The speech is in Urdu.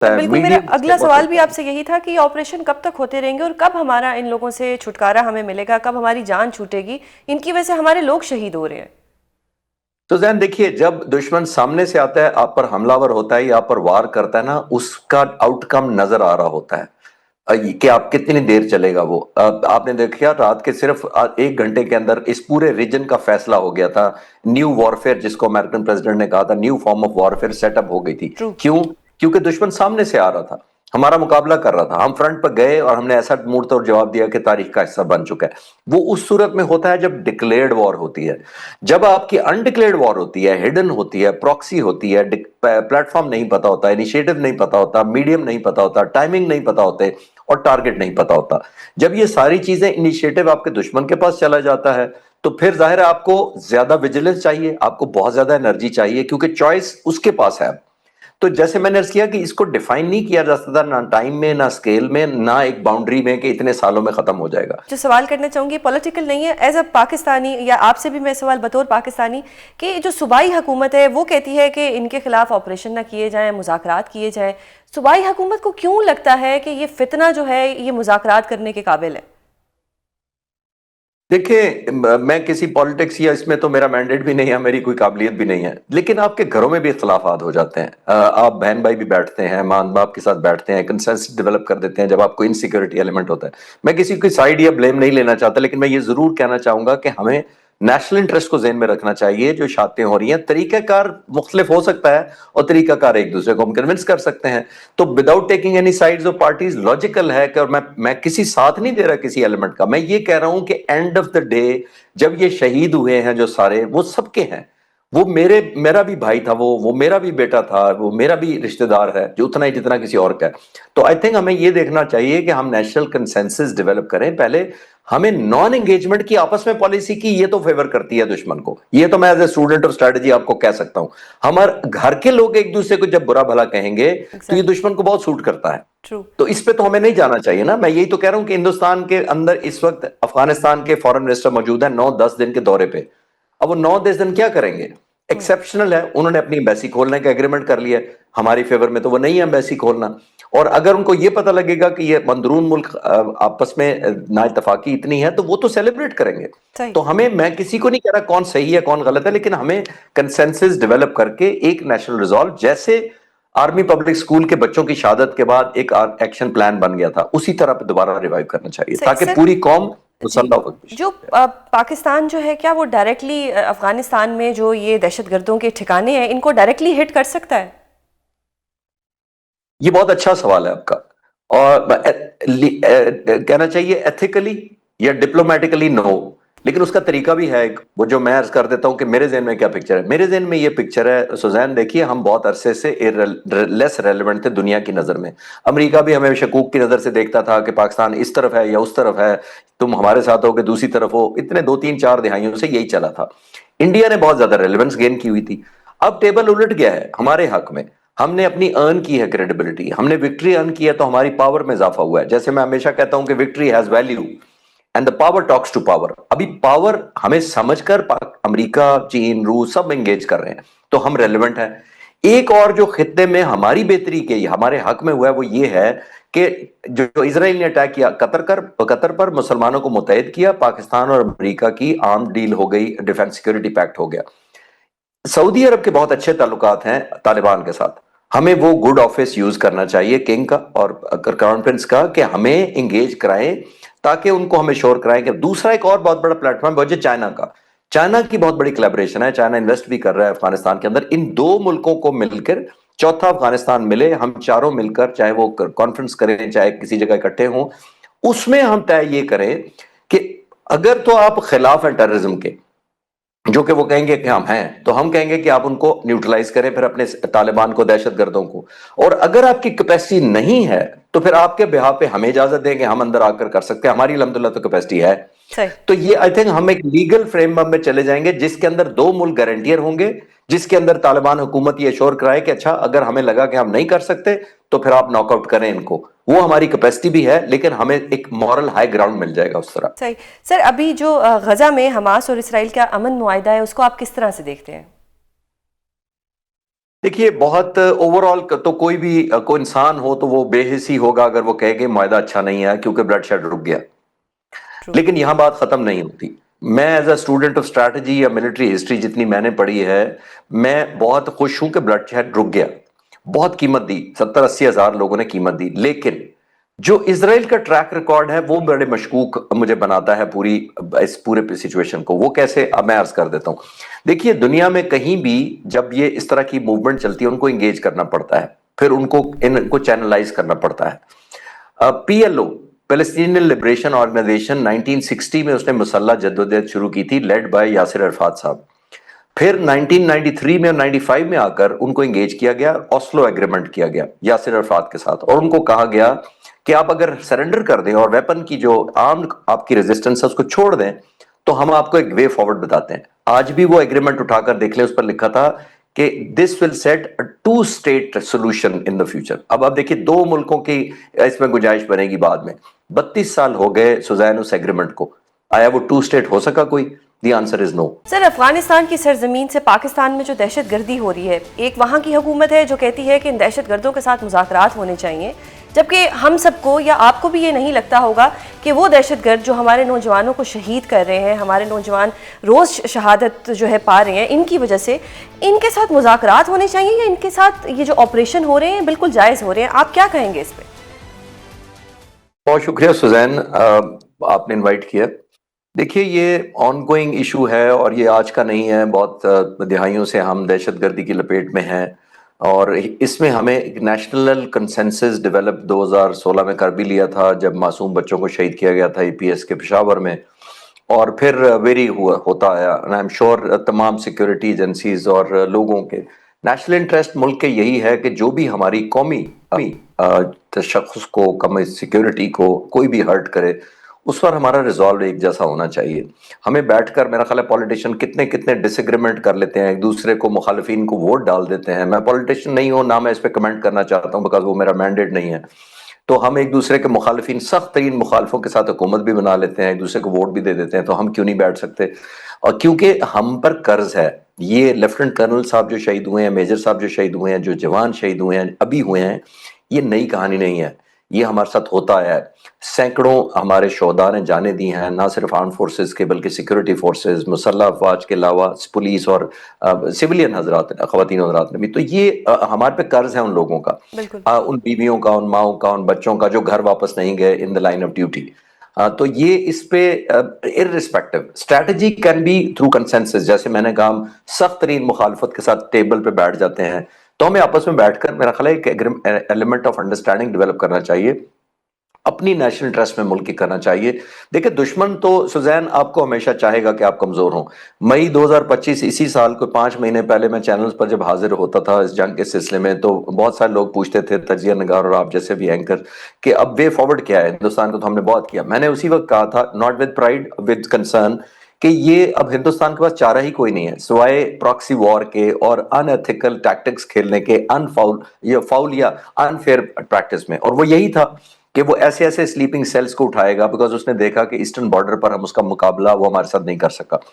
بالکل، میرا میڈیم اگلا اسٹیپ سوال بھی ہوتا آپ ہے۔ سے یہی تھا کہ یہ آپریشن کب تک ہوتے رہیں گے اور کب ہمارا ان لوگوں سے چھٹکارا ہمیں ملے گا، کب ہماری جان چھوٹے گی؟ ان کی وجہ سے ہمارے لوگ شہید ہو رہے ہیں۔ تو ذہن دیکھیے، جب دشمن سامنے سے آتا ہے، آپ پر حملہ ور ہوتا ہے یا آپ پر وار کرتا ہے نا، اس کا آؤٹ کم نظر آ رہا ہوتا ہے کہ آپ کتنی دیر چلے گا وہ۔ آپ نے دیکھا رات کے صرف 1 گھنٹے کے اندر اس پورے ریجن کا فیصلہ ہو گیا تھا۔ نیو وارفیئر جس کو امریکن پریزیڈنٹ نے کہا تھا، new form of warfare set up ہو گئی تھی۔ ٹرو۔ کیوں؟ کیونکہ دشمن سامنے سے آ رہا تھا، ہمارا مقابلہ کر رہا تھا، ہم فرنٹ پر گئے اور ہم نے ایسا موڑ توڑ جواب دیا کہ تاریخ کا حصہ بن چکا ہے۔ وہ اس صورت میں ہوتا ہے جب ڈکلیئرڈ وار ہوتی ہے۔ جب آپ کی انڈکلیئرڈ وار ہوتی ہے، ہڈن ہوتی ہے، پراکسی ہوتی ہے، پلیٹ فارم نہیں پتا ہوتا، انیشیٹو نہیں پتا ہوتا، میڈیم نہیں پتا ہوتا، ٹائمنگ نہیں پتا ہوتے اور ٹارگٹ نہیں پتا ہوتا، جب یہ ساری چیزیں انیشیٹو آپ کے دشمن کے پاس چلا جاتا ہے تو پھر ظاہر ہے آپ کو زیادہ ویجیلنس چاہیے، آپ کو بہت زیادہ انرجی چاہیے، کیونکہ چوائس اس کے پاس ہے۔ تو جیسے میں نے عرض کیا کہ اس کو ڈیفائن نہیں کیا جا سکتا، نہ ٹائم میں، نہ اسکیل میں، نہ ایک باؤنڈری میں کہ اتنے سالوں میں ختم ہو جائے گا۔ جو سوال کرنا چاہوں گی پولیٹیکل نہیں ہے، ایز اے پاکستانی، یا آپ سے بھی میں سوال بطور پاکستانی، کہ جو صوبائی حکومت ہے وہ کہتی ہے کہ ان کے خلاف آپریشن نہ کیے جائیں، مذاکرات کیے جائیں، صوبائی حکومت کو کیوں لگتا ہے کہ یہ فتنہ جو ہے یہ مذاکرات کرنے کے قابل ہے؟ دیکھیں، میں کسی پالیٹکس یا اس میں تو میرا مینڈیٹ بھی نہیں ہے، میری کوئی قابلیت بھی نہیں ہے، لیکن آپ کے گھروں میں بھی اختلافات ہو جاتے ہیں۔ آپ بہن بھائی بھی بیٹھتے ہیں، ماں باپ کے ساتھ بیٹھتے ہیں، کنسنسس ڈیولپ کر دیتے ہیں جب آپ کو انسیکیورٹی ایلیمنٹ ہوتا ہے۔ میں کسی کی سائیڈ یا بلیم نہیں لینا چاہتا، لیکن میں یہ ضرور کہنا چاہوں گا کہ ہمیں نیشنل انٹرسٹ کو ذہن میں رکھنا چاہیے۔ جو شاتیں ہو رہی ہیں، طریقہ کار مختلف ہو سکتا ہے اور طریقہ کار ایک دوسرے کو ہم کنونس کر سکتے ہیں، تو وداؤٹ ٹیکنگ اینی سائڈز اور پارٹیز لاجیکل ہے کہ، اور میں کسی ساتھ نہیں دے رہا کسی ایلیمنٹ کا، میں یہ کہہ رہا ہوں کہ اینڈ آف دا ڈے جب یہ شہید ہوئے ہیں جو سارے، وہ سب کے ہیں، وہ میرا بھی بھائی تھا، وہ میرا بھی بیٹا تھا، وہ میرا بھی رشتہ دار ہے جو اتنا ہی جتنا کسی اور کا ہے۔ تو آئی تھنک ہمیں یہ دیکھنا چاہیے کہ ہم نیشنل کنسنسس ڈیولپ کریں پہلے۔ ہمیں نان انگیجمنٹ کی آپس میں پالیسی کی، یہ تو فیور کرتی ہے دشمن کو، یہ تو میں ایز اے اسٹوڈنٹ اور اسٹریٹجی آپ کو کہہ سکتا ہوں۔ ہمارے گھر کے لوگ ایک دوسرے کو جب برا بھلا کہیں گے تو یہ ایگزیکٹلی۔ دشمن کو بہت سوٹ کرتا ہے۔ ٹرو۔ تو اس پہ تو ہمیں نہیں جانا چاہیے نا۔ میں یہی تو کہہ رہا ہوں کہ ہندوستان کے اندر اس وقت افغانستان کے فورن منسٹر موجود ہیں 9-10 دن کے دورے پہ۔ اب وہ 9-10 دن کیا کریں گے؟ ایکسیپشنل ہے، انہوں نے اپنی ایمبیسی کھولنے کا ایگریمنٹ کر لیا ہے، ہماری فیور میں تو وہ نہیں ہے ایمبیسی کھولنا۔ اور اگر ان کو یہ پتہ لگے گا کہ یہ اندرون ملک آپس میں نا اتفاقی اتنی ہے تو وہ تو سیلیبریٹ کریں گے۔ صحیح۔ تو میں کسی کو نہیں کہہ رہا کون صحیح ہے کون غلط ہے، لیکن ہمیں کنسنسس ڈیولپ کر کے ایک نیشنل ریزالو، جیسے آرمی پبلک اسکول کے بچوں کی شہادت کے بعد ایک ایکشن پلان بن گیا تھا، اسی طرح پہ دوبارہ ریوائیو کرنا چاہیے تاکہ سر، پوری قوم جی، مسلح ہو کے جو پاکستان جو ہے کیا وہ ڈائریکٹلی افغانستان میں جو یہ دہشت گردوں کے ٹھکانے ہیں ان کو ڈائریکٹلی ہٹ کر سکتا ہے؟ یہ بہت اچھا سوال ہے آپ کا، اور کہنا چاہیے ایتھیکلی یا ڈپلومیٹکلی نو، لیکن اس کا طریقہ بھی ہے ایک، وہ جو میں عرض کر دیتا ہوں کہ میرے ذہن میں کیا پکچر ہے۔ میرے ذہن میں یہ پکچر ہے سوزین، دیکھیے ہم بہت عرصے سے لیس ریلیونٹ تھے دنیا کی نظر میں۔ امریکہ بھی ہمیں شکوک کی نظر سے دیکھتا تھا کہ پاکستان اس طرف ہے یا اس طرف ہے، تم ہمارے ساتھ ہو کہ دوسری طرف ہو، اتنے 2-3-4 دہائیوں سے یہی چلا تھا۔ انڈیا نے بہت زیادہ ریلیونس گین کی ہوئی تھی۔ اب ٹیبل الٹ گیا ہے ہمارے حق میں، ہم نے اپنی ارن کی ہے کریڈیبلٹی، ہم نے وکٹری ارن کی ہے تو ہماری پاور میں اضافہ ہوا ہے۔ جیسے میں ہمیشہ کہتا ہوں کہ victory has value and the power talks to power. ابھی پاور ہمیں سمجھ کر امریکہ، چین، روس سب انگیج کر رہے ہیں تو ہم ریلیونٹ ہیں۔ ایک اور جو خطے میں ہماری بہتری کے ہمارے حق میں ہوا ہے وہ یہ ہے کہ جو اسرائیل نے اٹیک کیا قطر پر، مسلمانوں کو متحد کیا، پاکستان اور امریکہ کی عام ڈیل ہو گئی، ڈیفنس سیکورٹی پیکٹ ہو گیا۔ سعودی عرب کے بہت اچھے تعلقات ہیں طالبان کے ساتھ، ہمیں وہ گڈ آفس یوز کرنا چاہیے کنگ کا اور کراؤن پرنس کا کہ ہمیں انگیج کرائیں تاکہ ان کو ہمیں شور کرائیں کہ دوسرا ایک اور بہت بڑا پلیٹ فارم ہے چائنا کا۔ چائنا کی بہت بڑی کلیبریشن ہے، چائنا انویسٹ بھی کر رہا ہے افغانستان کے اندر۔ ان دو ملکوں کو مل کر چوتھا افغانستان ملے، ہم چاروں مل کر چاہے وہ کانفرنس کریں چاہے کسی جگہ اکٹھے ہوں، اس میں ہم طے یہ کریں کہ اگر تو آپ خلاف ہیں ٹیررزم کے، جو کہ وہ کہیں گے کہ ہم ہیں، تو ہم کہیں گے کہ آپ ان کو نیوٹرلائز کریں پھر اپنے طالبان کو، دہشت گردوں کو۔ اور اگر آپ کی کیپیسٹی نہیں ہے تو پھر آپ کے بہا پہ ہمیں اجازت دیں کہ ہم اندر آ کر سکتے ہیں، ہماری الحمدللہ تو کیپیسٹی ہے۔ صحیح۔ تو یہ آئی تھنک ہم ایک لیگل فریم ورک میں چلے جائیں گے جس کے اندر دو ملک گارنٹیئر ہوں گے، جس کے اندر طالبان حکومت یہ شور کرائے کہ اچھا اگر ہمیں لگا کہ ہم نہیں کر سکتے تو پھر آپ ناک آؤٹ کریں ان کو، وہ ہماری کیپیسٹی بھی ہے، لیکن ہمیں ایک مورل ہائی گراؤنڈ مل جائے گا اس طرح۔ صحیح۔ سر، ابھی جو غزہ میں حماس اور اسرائیل کا امن معاہدہ ہے اس کو آپ کس طرح سے دیکھتے ہیں؟ دیکھیے بہت اوور آل تو کوئی انسان ہو تو وہ بے حسی ہوگا اگر وہ کہے کہ معاہدہ اچھا نہیں ہے کیونکہ بلڈ شیڈ رک گیا. ٹرو. لیکن یہاں بات ختم نہیں ہوتی. میں as a student of strategy یا ملٹری ہسٹری جتنی میں نے پڑھی ہے، میں بہت خوش ہوں کہ بلڈ شیڈ رک گیا. بہت قیمت دی، 70-80 ہزار لوگوں نے قیمت دی. لیکن جو اسرائیل کا ٹریک ریکارڈ ہے وہ بڑے مشکوک مجھے بناتا ہے اس پورے سچویشن کو. وہ کیسے، اب میں عرض کر دیتا ہوں. دیکھیے دنیا میں کہیں بھی جب یہ اس طرح کی موومنٹ چلتی ہے ان کو انگیج کرنا پڑتا ہے، پھر ان کو چینلائز کرنا پڑتا ہے. P L O Palestinian Liberation Organisation 1960 میں اس نے مسلح جدوجہد شروع کی تھی، لیڈ بائی یاسر عرفات صاحب. پھر 1993 میں اور 95 میں آ کر ان کو انگیج کیا گیا، اوسلو ایگریمنٹ کیا گیا یاسر عرفات کے ساتھ، اور ان کو کہا گیا کہ آپ اگر سرنڈر کر دیں اور ویپن کی جو آرم آپ کی ریزسٹنس ہے اس کو چھوڑ دیں تو ہم آپ کو ایک وے فارورڈ بتاتے ہیں. آج بھی وہ ایگریمنٹ اٹھا کر دیکھ لیں، اس پر لکھا تھا کہ this will set two state solution in the future. اب آپ دیکھیے دو ملکوں کی اس میں گنجائش بنے گی بعد میں. 32 سال ہو گئے سوزین اس ایگریمنٹ کو، آیا وہ ٹو اسٹیٹ ہو سکا کوئی؟ دی آنسر از نو. سر، افغانستان کی سرزمین سے پاکستان میں جو دہشت گردی ہو رہی ہے، ایک وہاں کی حکومت ہے جو کہتی ہے کہ ان دہشت گردوں کے ساتھ مذاکرات ہونے چاہیے، جبکہ ہم سب کو یا آپ کو بھی یہ نہیں لگتا ہوگا کہ وہ دہشت گرد جو ہمارے نوجوانوں کو شہید کر رہے ہیں، ہمارے نوجوان روز شہادت جو ہے پا رہے ہیں ان کی وجہ سے، ان کے ساتھ مذاکرات ہونے چاہیے یا ان کے ساتھ یہ جو آپریشن ہو رہے ہیں بالکل جائز ہو رہے ہیں؟ آپ کیا کہیں گے اس پہ؟ بہت شکریہ سوزین، آپ نے انوائٹ کیا. دیکھیے یہ آن گوئنگ ایشو ہے اور یہ آج کا نہیں ہے، بہت دہائیوں سے ہم دہشت گردی کی لپیٹ میں ہیں، اور اس میں ہمیں ایک نیشنل کنسنسس ڈیولپ 2016 میں کر بھی لیا تھا جب معصوم بچوں کو شہید کیا گیا تھا EPS کے پشاور میں، اور پھر ویری ہوتا آیا. آئی ایم شیور تمام سیکیورٹی ایجنسیز اور لوگوں کے نیشنل انٹرسٹ ملک کے یہی ہے کہ جو بھی ہماری قومی تشخص کو، قومی سیکیورٹی کو کوئی بھی ہرٹ کرے اس پر ہمارا ریزالو ایک جیسا ہونا چاہیے. ہمیں بیٹھ کر، میرا خیال ہے پولیٹیشین کتنے ڈس ایگریمنٹ کر لیتے ہیں، ایک دوسرے کو مخالفین کو ووٹ ڈال دیتے ہیں. میں پولیٹیشین نہیں ہوں، نہ میں اس پہ کمنٹ کرنا چاہتا ہوں بیکاز وہ میرا مینڈیٹ نہیں ہے. تو ہم ایک دوسرے کے مخالفین، سخت ترین مخالفوں کے ساتھ حکومت بھی بنا لیتے ہیں، ایک دوسرے کو ووٹ بھی دے دیتے ہیں. تو ہم کیوں نہیں بیٹھ سکتے؟ اور کیونکہ ہم پر قرض ہے. یہ لیفٹنٹ کرنل صاحب جو شہید ہوئے ہیں، میجر صاحب جو شہید ہوئے ہیں، جو جوان شہید ہوئے ہیں، ابھی ہوئے ہیں، یہ نئی کہانی نہیں ہے، یہ ہمارے ساتھ ہوتا آیا ہے. سینکڑوں ہمارے شہداء نے جانیں دی ہیں، نہ صرف آرم فورسز کے بلکہ سیکورٹی فورسز، مسلح افواج کے علاوہ پولیس اور سویلین حضرات، خواتین حضرات نے بھی. تو یہ ہمارے پہ قرض ہے ان لوگوں کا، بالکل. ان بیویوں کا، ان ماؤں کا، ان بچوں کا جو گھر واپس نہیں گئے in the line of duty. تو یہ اس پہ irrespective strategy can be through consensus. جیسے میں نے کہا ہم سخت ترین مخالفت کے ساتھ ٹیبل پہ بیٹھ جاتے ہیں، تو ہمیں آپس میں بیٹھ کر میرا خیال ہے ایک ایلیمنٹ آف انڈرسٹینڈنگ ڈیولپ کرنا چاہیے، اپنی نیشنل انٹرسٹ میں ملک کی کرنا چاہیے. دیکھیں دشمن تو سوزین آپ کو ہمیشہ چاہے گا کہ آپ کمزور ہوں. مئی 2025 اسی سال کو 5 مہینے پہلے میں چینلز پر جب حاضر ہوتا تھا اس جنگ کے سلسلے میں، تو بہت سارے لوگ پوچھتے تھے، تجزیہ نگار اور آپ جیسے بھی اینکر، کہ اب وے فارورڈ کیا ہے ہندوستان کو. تو ہم نے بہت کیا. میں نے اسی وقت کہا تھا، not with pride, with concern, کہ یہ اب ہندوستان کے پاس چارہ ہی کوئی نہیں ہے سوائے پراکسی وار کے اور ان ایتھیکل ٹیکٹکس کھیلنے کے، فاؤل یا انفیئر پریکٹس میں. اور وہ یہی تھا کہ وہ ایسے سلیپنگ سیلز کو اٹھائے گا، بیکاز اس نے دیکھا کہ ایسٹرن بارڈر پر ہم اس کا مقابلہ وہ ہمارے ساتھ نہیں کر سکا.